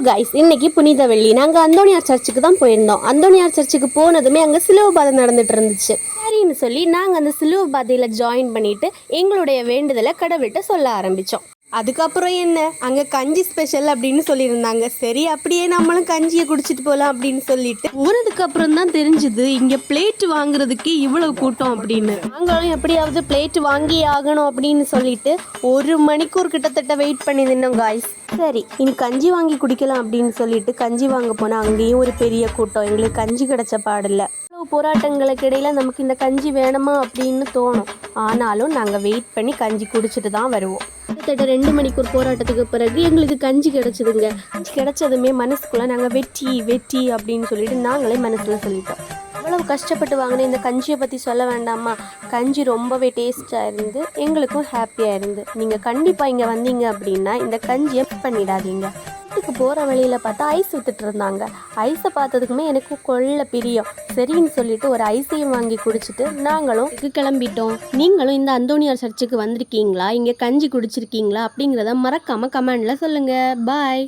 Guys, இன்னைக்கு புனித வெள்ளி. நாங்கள் அந்தோனியார் சர்ச்சுக்கு தான் போயிருந்தோம். அந்தோனியார் சர்ச்சுக்கு போனதுமே அங்கே சிலுவை பாதை நடந்துட்டு இருந்துச்சு. சரின்னு சொல்லி நாங்கள் அந்த சிலுவை பாதையில் ஜாயின் பண்ணிட்டு எங்களுடைய வேண்டுதலை கடவுள்கிட்ட சொல்ல ஆரம்பித்தோம். அதுக்கப்புறம் என்ன, அங்கே கஞ்சி ஸ்பெஷல் அப்படின்னு சொல்லியிருந்தாங்க. சரி, அப்படியே நம்மளும் கஞ்சியை குடிச்சிட்டு போகலாம் அப்படின்னு சொல்லிட்டு போனதுக்கு அப்புறம் தான் தெரிஞ்சுது இங்கே பிளேட் வாங்குறதுக்கு இவ்வளவு கூட்டம் அப்படின்னு. நாங்களும் எப்படியாவது பிளேட் வாங்கி ஆகணும் அப்படின்னு சொல்லிட்டு 1 மணிக்கூர் கிட்டத்தட்ட வெயிட் பண்ணி நின்னோம் காய்ஸ். சரி, இனி கஞ்சி வாங்கி குடிக்கலாம் அப்படின்னு சொல்லிட்டு கஞ்சி வாங்க போனால் அங்கேயும் ஒரு பெரிய கூட்டம். எங்களுக்கு கஞ்சி கிடைச்ச பாடில்லை. போராட்டங்களுக்கு இடையில நமக்கு இந்த கஞ்சி வேணுமா அப்படின்னு தோணும். ஆனாலும் நாங்கள் வெயிட் பண்ணி கஞ்சி குடிச்சிட்டு தான் வருவோம். கிட்டத்தட்ட 2 மணிக்கூர் போராட்டத்துக்கு பிறகு எங்களுக்கு கஞ்சி கிடைச்சதுங்க. கஞ்சி கிடைச்சதுமே மனசுக்குள்ள நாங்கள் வெட்டி அப்படின்னு சொல்லிட்டு நாங்களே மனசில் சொல்லிட்டோம். அவ்வளவு கஷ்டப்பட்டு வாங்கின இந்த கஞ்சியை பற்றி சொல்ல வேண்டாமா? கஞ்சி ரொம்பவே டேஸ்ட்டாக இருந்து எங்களுக்கும் ஹாப்பியாக இருந்து. நீங்கள் கண்டிப்பாக இங்கே வந்தீங்க அப்படின்னா இந்த கஞ்சியை பண்ணிடாதீங்க. வீட்டுக்கு போகிற வழியில் பார்த்தா ஐஸ் வித்துட்டு இருந்தாங்க. ஐஸை பார்த்ததுக்குமே எனக்கு கொள்ள பிரியம். சரின்னு சொல்லிட்டு ஒரு ஐஸையும் வாங்கி குடிச்சிட்டு நாங்களும் கிளம்பிட்டோம். நீங்களும் இந்த அந்தோனியார் சர்ச்சுக்கு வந்திருக்கீங்களா, இங்கே கஞ்சி குடிச்சிருக்கீங்களா அப்படிங்கிறத மறக்காமல் கமெண்டில் சொல்லுங்கள். பாய்.